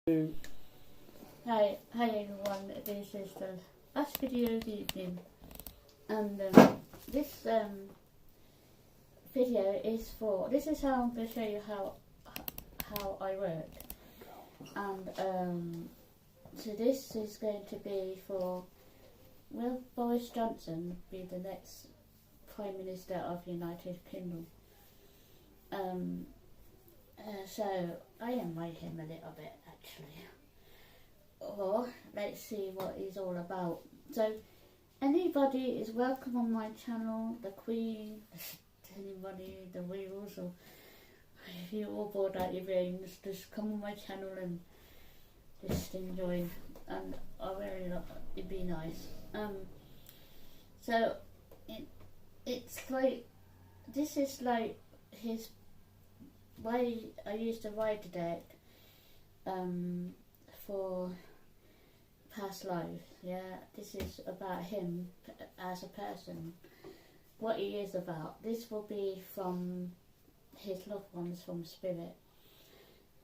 Hi everyone, this is the last video of the evening, and this video is for, this is how I'm going to show you how I work, and so this is going to be for, will Boris Johnson be the next Prime Minister of the United Kingdom? So I invite him a little bit actually. Or let's see what he's all about. So anybody is welcome on my channel, the Queen, anybody, the Wheels, or if you're all bored out your brains, just come on my channel and just enjoy, and I really love it. It'd be nice. So it's like, this is like his way I used to ride the deck for past life. Yeah, this is about him as a person, what he is about. This will be from his loved ones, from spirit,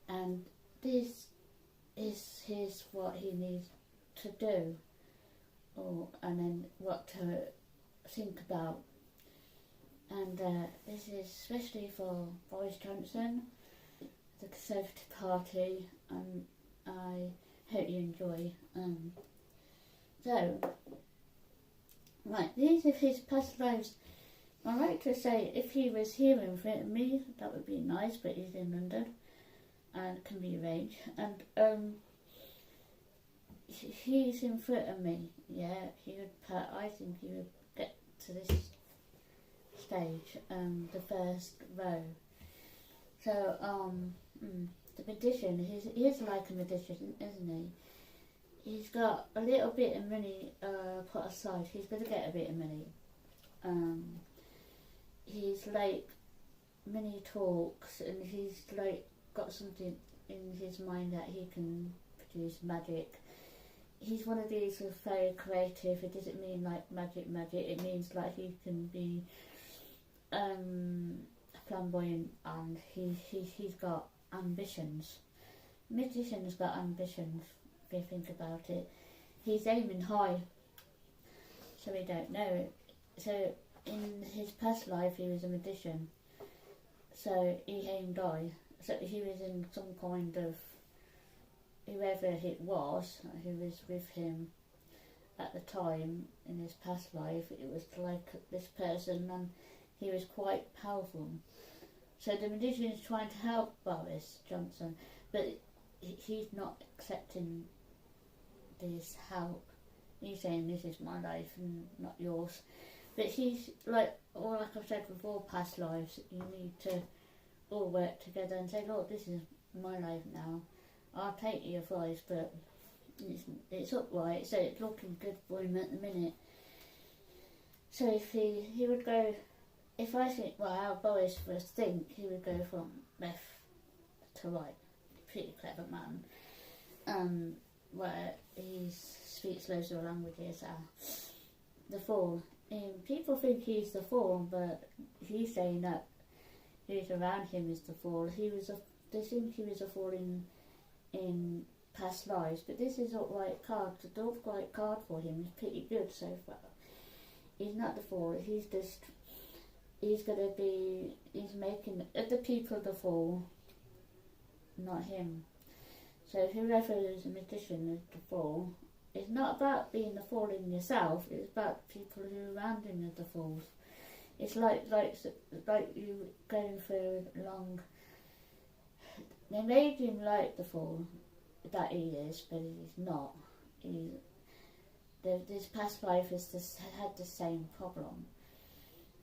and this is what he needs to do, and then what to think about. And this is especially for Boris Johnson, the Conservative Party, and I hope you enjoy. So, right, these are his past lives. I like to say, if he was here in front of me, that would be nice, but he's in London and can be arranged. And he's in front of me. Yeah, I think he would get to this stage, the first row. So the magician, he's like a magician, isn't he? He's got a little bit of money put aside. He's going to get a bit of money. He's like many talks, and he's like got something in his mind that he can produce magic. He's one of these who's very creative. It doesn't mean like magic. It means like he can be flamboyant, and he's got ambitions. Magician's got ambitions, if you think about it. He's aiming high, so we don't know. So in his past life he was a magician, so he aimed high. So he was in some kind of, whoever it was who was with him at the time in his past life, it was like this person, and he was quite powerful. So the magician is trying to help Boris Johnson, but he's not accepting this help. He's saying, this is my life and not yours. But he's like, or like I've said with all past lives, you need to all work together and say, look, this is my life now. I'll take your advice, but it's upright, so it's looking good for him at the minute. So if he would go, if I think, well, how Boris would think, he would go from left to right. Pretty clever man. Where he speaks loads of languages. The Fool. People think he's the Fool, but he's saying that who's around him is the Fool. They think he was a Fool in past lives, but this is upright card. The upright card for him is pretty good so far. He's not the Fool. He's making the people the Fool, not him. So whoever is a magician is the Fool. It's not about being the Fool in yourself, it's about people who are around him are the Fools. It's like you going through long, they made him like the Fool that he is, but he's not. This past life has had the same problem.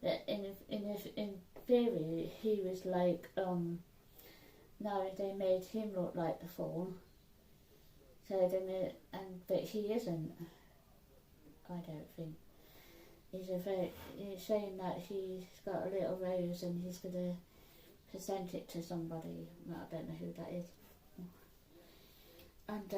That in theory he was like, no, they made him look like the Fool. So but he isn't. I don't think. He's saying that he's got a little rose and he's gonna present it to somebody. Well, I don't know who that is. And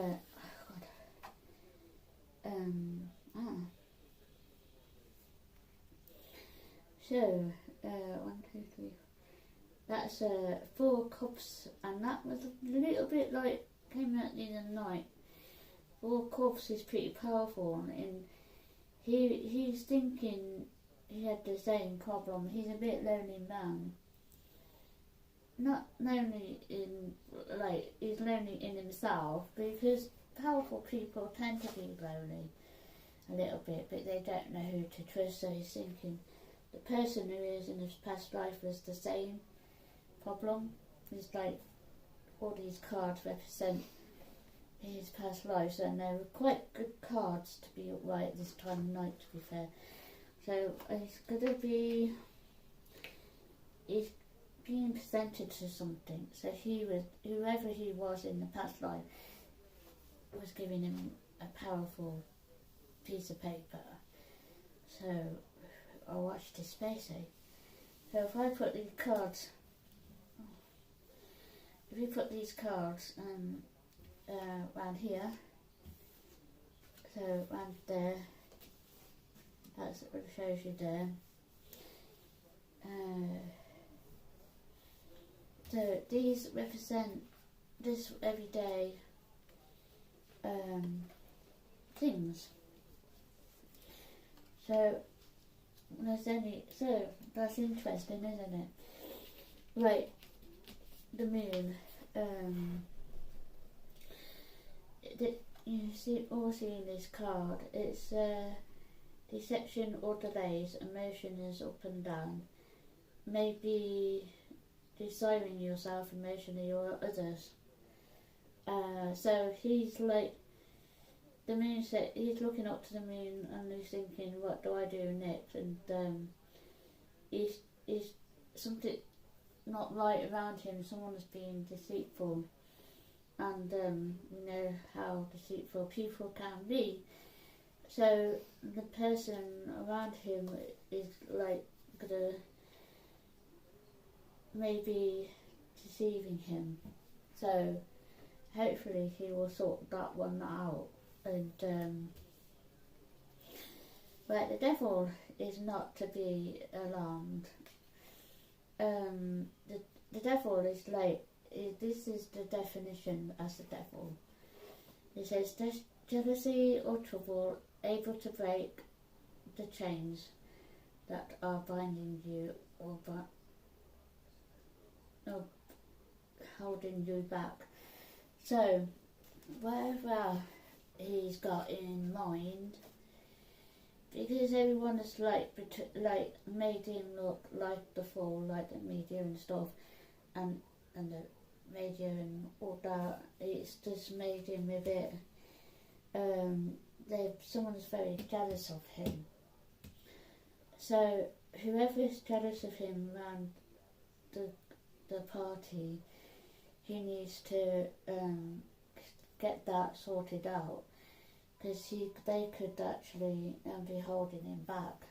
So 1, 2, 3. That's 4 cups, and that was a little bit like came out the other night. War Corpse is pretty powerful, and he's thinking he had the same problem. He's a bit lonely man. Not lonely in, like, he's lonely in himself, because powerful people tend to be lonely a little bit, but they don't know who to trust, so he's thinking the person who is in his past life was the same problem. It's like all these cards represent his past lives, and they were quite good cards to be upright at this time of night, to be fair. So he's being presented to something. So whoever he was in the past life was giving him a powerful piece of paper. So I watched his space. So if I put these cards, around here, so around there, that's what it shows you there. So these represent this everyday things. So that's interesting, isn't it? Right, the moon. You see in this card, it's deception or delays, emotion is up and down, maybe desiring yourself emotionally or others. So he's like, the moon said, he's looking up to the moon and he's thinking, what do I do next? And he's something not right around him, someone's being deceitful. And you know how deceitful people can be. So the person around him is like gonna maybe deceiving him. So hopefully he will sort that one out. And but the devil is not to be alarmed. The devil is like, this is the definition as the devil. It says jealousy or trouble, able to break the chains that are binding you or holding you back. So whatever he's got in mind, because everyone has like made him look like the fool, like the media and stuff, and the media and all that, it's just made him a bit someone's very jealous of him. So whoever is jealous of him around the party, he needs to get that sorted out, because they could actually be holding him back,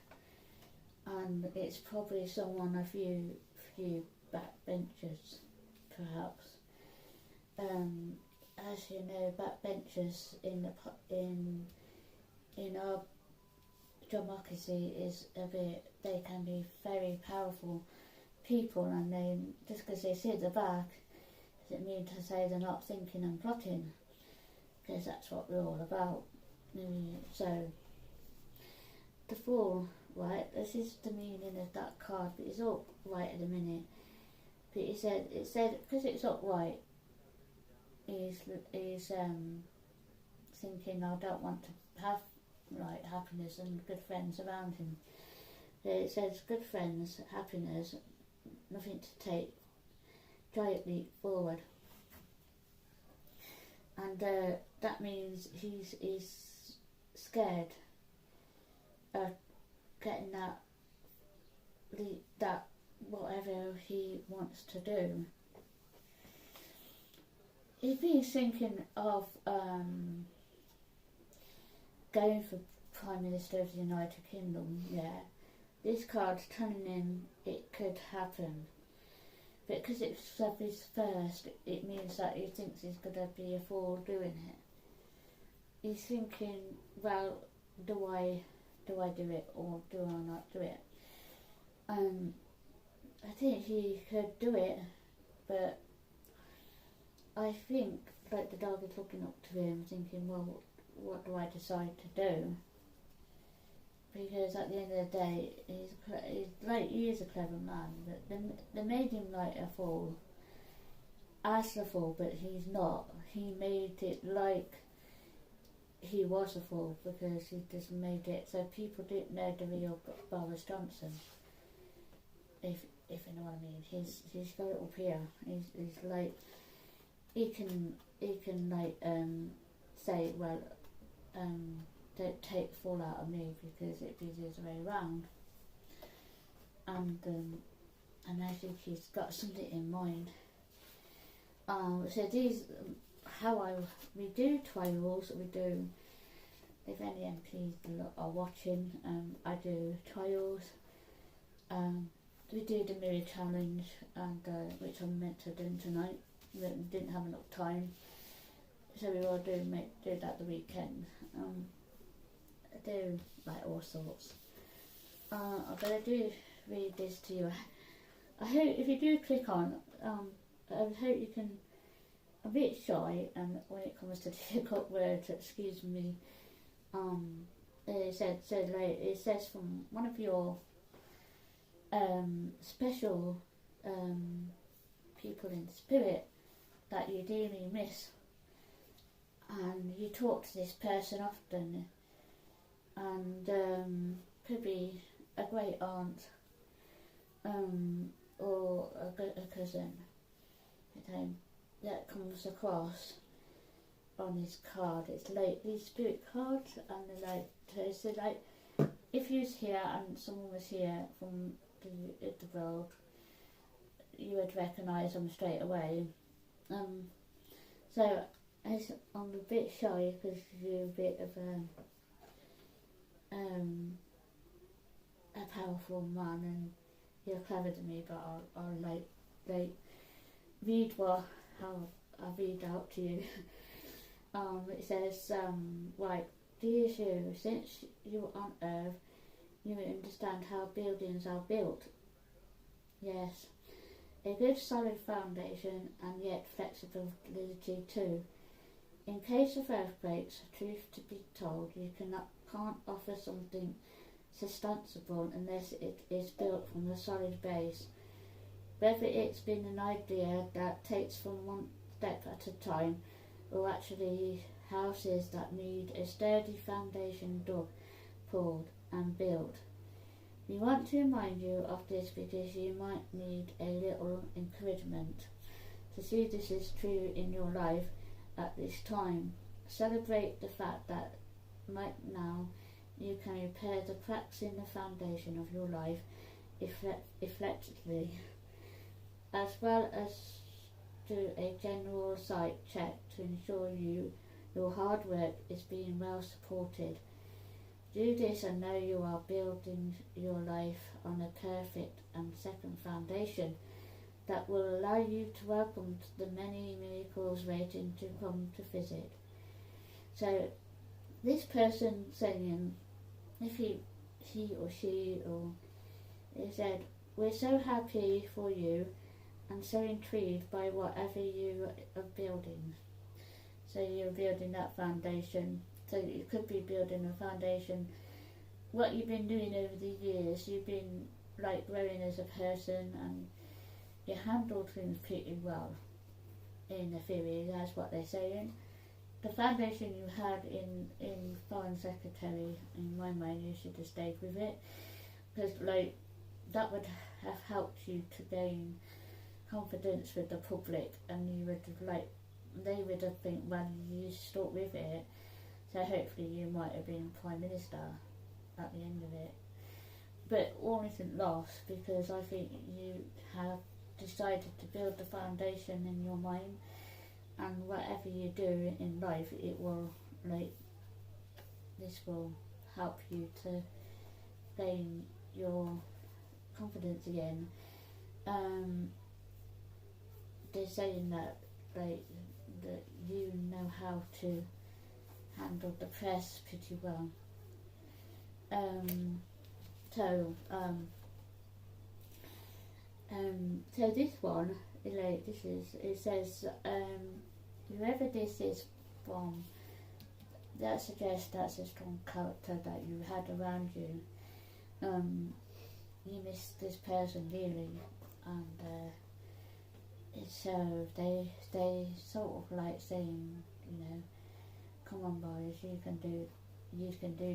and it's probably someone, a few backbenchers perhaps. As you know, backbenchers in our democracy is they can be very powerful people, and they, just because they sit at the back doesn't mean to say they're not thinking and plotting, because that's what we're all about. So the Fool, right, this is the meaning of that card, but it's all right at the minute. But it said because it's upright, he's thinking, I don't want to have like happiness and good friends around him. It says good friends, happiness, nothing to take, giant leap forward. And that means he's scared of getting that whatever he wants to do. If he's thinking of going for Prime Minister of the United Kingdom, yeah, this card's telling him it could happen. But because it's his first, it means that he thinks he's going to be a fool doing it. He's thinking, well, do I do it or do I not do it? I think he could do it, but I think like the dog is looking up to him, thinking, well, what do I decide to do? Because at the end of the day, he is a clever man, but they made him like a fool, as a fool, but he's not. He made it like he was a fool because he just made it so people didn't know the real Boris Johnson. If you know what I mean, he's got it up here. He's like he can like say, well, don't take the fall out of me because it'd be the other way around. And I think he's got something in mind. So these, we do trials. We do, if any MPs are watching, I do trials. We do the mirror challenge, and which I'm meant to do tonight. We didn't have enough time, so we will do that the weekend. I do like all sorts. But I do read this to you. I hope if you do click on, I hope you can. I'm a bit shy, and when it comes to difficult words, excuse me. It says from one of your special people in spirit that you dearly miss, and you talk to this person often, and could be a great aunt, or a cousin, that comes across on this card. It's like these spirit cards, and they're like, so like, if you was here and someone was here from the world, you would recognise them straight away. So I'm a bit shy because you're a bit of a powerful man, and you're clever than me, but I'll like read how I read out to you. It says, right, dear Sue, since you're on Earth, you understand how buildings are built. Yes, a good solid foundation and yet flexibility too. In case of earthquakes, truth to be told, you can't offer something sustainable unless it is built from a solid base. Whether it's been an idea that takes from one step at a time, or actually houses that need a sturdy foundation dug, poured and built. We want to remind you of this because you might need a little encouragement to see this is true in your life at this time. Celebrate the fact that right now you can repair the cracks in the foundation of your life effectively, as well as do a general site check to ensure your hard work is being well supported. Do this and know you are building your life on a perfect and second foundation that will allow you to welcome the many miracles waiting to come to visit. So this person saying, if he or she or he said, we're so happy for you and so intrigued by whatever you are building. So you're building that foundation. So you could be building a foundation. What you've been doing over the years, you've been like growing as a person, and you handled things pretty well. In the theory, that's what they're saying. The foundation you had in Foreign Secretary, in my mind, you should have stayed with it, because like that would have helped you to gain confidence with the public, and you would have they would have think, well, you stuck with it, so hopefully you might have been Prime Minister at the end of it. But all isn't lost, because I think you have decided to build the foundation in your mind, and whatever you do in life, it will this will help you to gain your confidence again. They're saying that that you know how to handle the press pretty well. So this one, it says, whoever this is from, that suggests that's a strong character that you had around you. You miss this person dearly, and so they sort of like saying, come on boys, you can do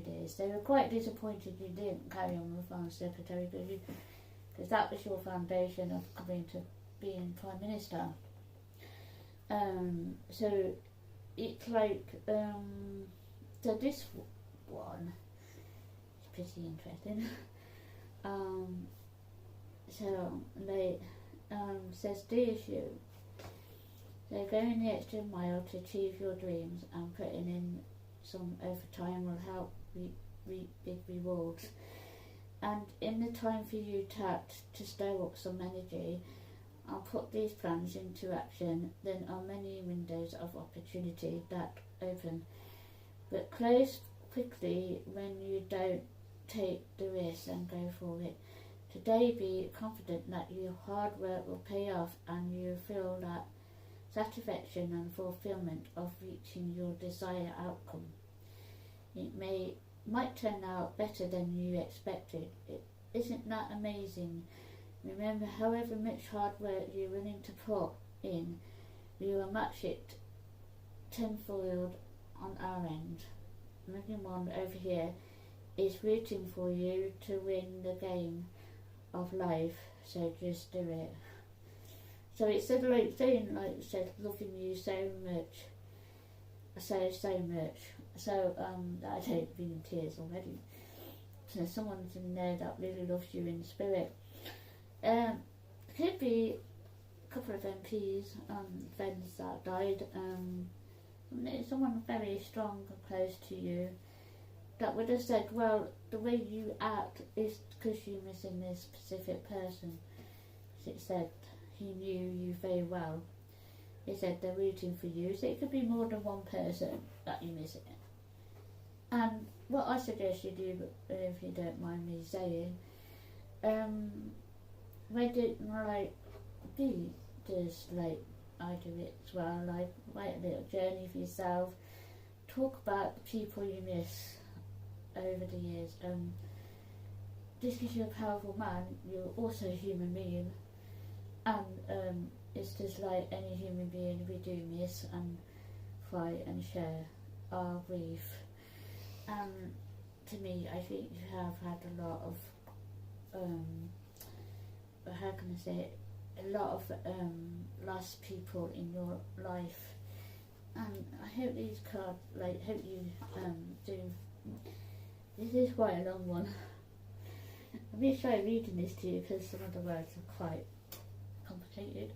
this. They were quite disappointed you didn't carry on with Foreign Secretary because that was your foundation of coming to being Prime Minister. So it's like, so this one is pretty interesting. So they says, dear you, so going the extra mile to achieve your dreams and putting in some overtime will help reap big rewards. And in the time for you to stir up some energy and put these plans into action, then are many windows of opportunity that open, but close quickly when you don't take the risk and go for it. Today be confident that your hard work will pay off and you feel that satisfaction and fulfillment of reaching your desired outcome. It might turn out better than you expected. Isn't that amazing? Remember, however much hard work you're willing to put in, we will match it tenfold on our end. Everyone over here is rooting for you to win the game of life, so just do it. So it said loving you so much, so much. So I don't be in tears already. So someone's in there that really loves you in spirit. Could be a couple of MPs, friends that died. Someone very strong and close to you that would have said, well, the way you act is because you're missing this specific person. It said he knew you very well. It said they're rooting for you, so it could be more than one person that you're missing. And what I suggest you do, if you don't mind me saying, be just like I do it as well, like write a little journey for yourself, talk about the people you miss over the years. Just because you're a powerful man, you're also a human being, and it's just like any human being, we do miss and fight and share our grief. To me, I think you have had a lot of how can I say it, a lot of lost people in your life, and I hope these cards, hope you do. This is quite a long one. I'm going to try reading this to you because some of the words are quite complicated.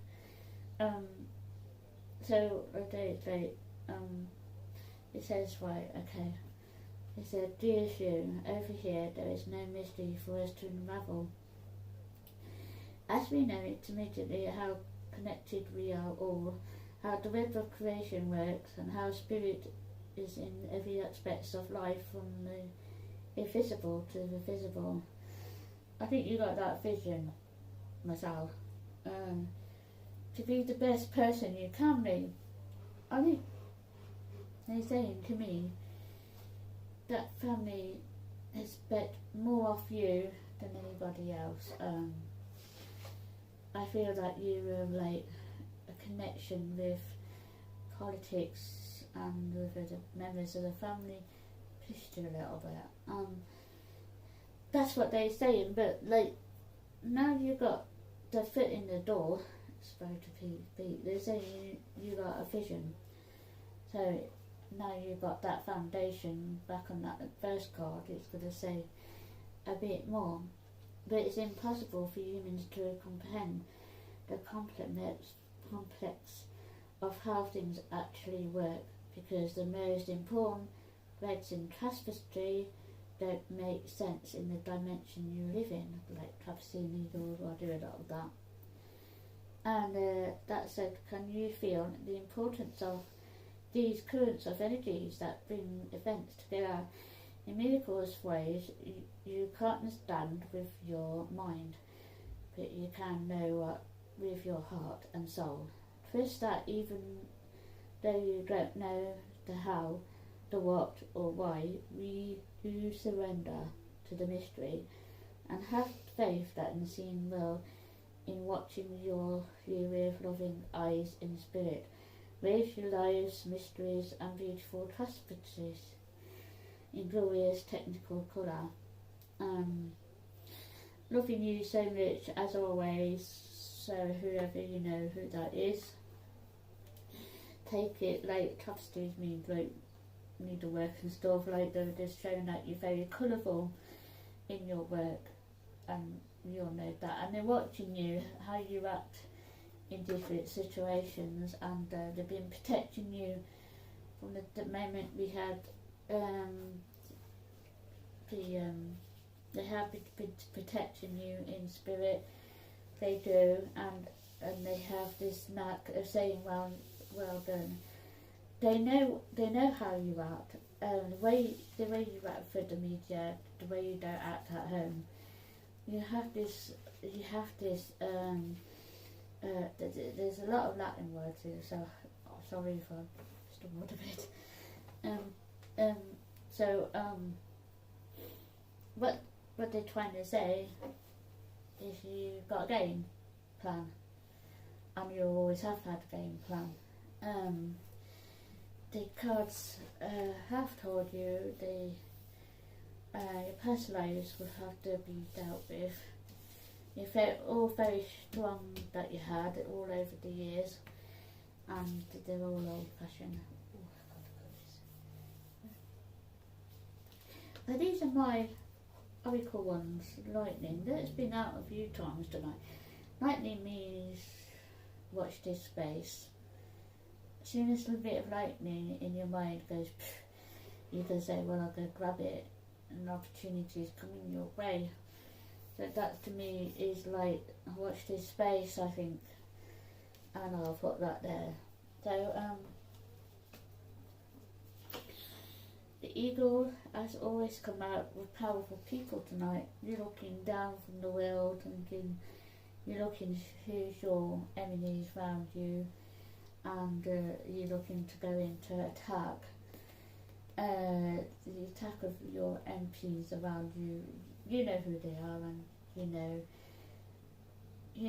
So it says, right, okay. It said, dear Hugh, over here there is no mystery for us to unravel. As we know intermittently how connected we are all, how the web of creation works, and how spirit is in every aspect of life, from the invisible to the visible. I think you got that vision, myself, to be the best person you can be. I think they're saying to me that family expect more of you than anybody else. I feel that you were like a connection with politics and with the members of the family pushed you a little bit. That's what they're saying, but like now you got the foot in the door, so to speak. They're saying you got a vision. So now you've got that foundation. Back on that first card, it's going to say a bit more. But it's impossible for humans to comprehend the complex of how things actually work, because the most important threads in tapestry don't make sense in the dimension you live in, like tapestry needles. I do a lot of that. And that said, can you feel the importance of these currents of energies that bring events together in miracles ways you can't understand with your mind, but you can know with your heart and soul. Trust that even though you don't know the how, the what or why, you surrender to the mystery and have faith that unseen will in watching you with loving eyes in spirit. Raise your lives, mysteries and beautiful trespasses in glorious technical colour. Loving you so much as always, so whoever you know who that is, take it like tapestries mean like needlework and stuff, like they're just showing that you're very colourful in your work, and you'll know that, and they're watching you, how you act in different situations, and they've been protecting you from the moment we had they have been protecting you in spirit. They do, and they have this knack of saying, well done. They know how you act, the way you act for the media, the way you don't act at home. You have this. There's a lot of Latin words here, so sorry if I stumbled a bit. What they're trying to say is you've got a game plan, and you always have had a game plan. The cards have told you your past lives will have to be dealt with. You felt all very strong that you had all over the years, and they're all old-fashioned. These are my oracle ones, lightning. That's been out a few times tonight. Lightning means watch this space. As soon as a bit of lightning in your mind goes, you can say, well, I'll go grab it, and opportunities coming your way. So that to me is like, watch this space, I think, and I'll put that there. So the eagle has always come out with powerful people tonight. You're looking down from the world, thinking, you're looking who's your enemies around you, and you're looking to go into attack. The attack of your MPs around you, you know who they are, and you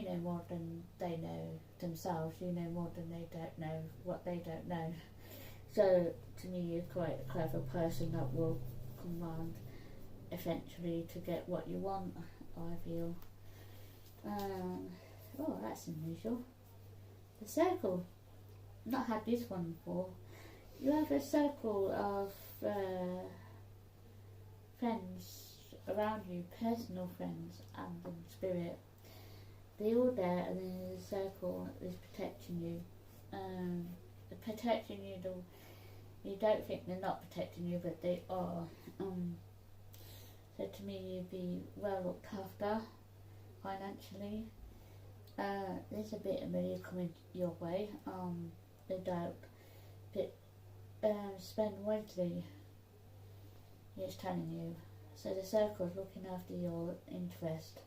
know more than they know themselves. You know more than they don't know what they don't know. So to me, you're quite a clever person that will come round eventually to get what you want, I feel. Oh, that's unusual. The circle. Not had this one before. You have a circle of friends around you, personal friends and in spirit. They're all there, and then the circle is protecting you. They're protecting you. You don't think they're not protecting you, but they are. So to me, you'd be well looked after financially. There's a bit of money coming your way. No doubt. But spend wisely. It's telling you. So the circle is looking after your interest.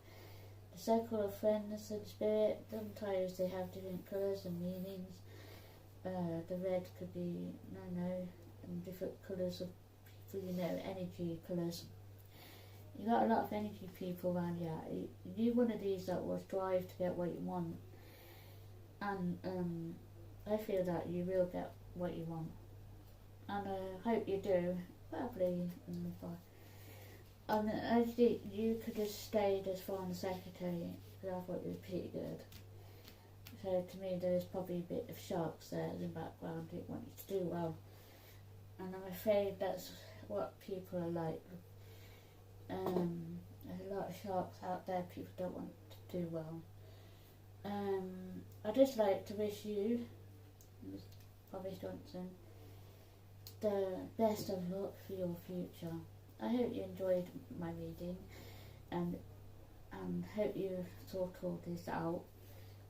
The circle of friends and spirit, sometimes they have different colours and meanings. The red could be, and different colours of people, energy colours. You got a lot of energy people around you. You're one of these that will strive to get what you want. And I feel that you will get what you want. And I hope you do, probably in the fire. And I think you could have stayed as foreign secretary, because I thought you were pretty good. So to me, there's probably a bit of sharks there in the background. They want you to do well, and I'm afraid that's what people are like. There's a lot of sharks out there. People don't want to do well. I'd just like to wish you, Boris Johnson, the best of luck for your future. I hope you enjoyed my reading, and hope you sort all this out,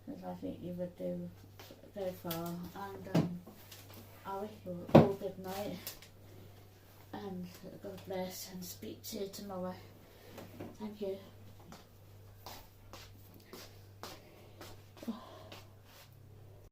because I think you would go far. And I wish you all good night, and God bless, and speak to you tomorrow. Thank you.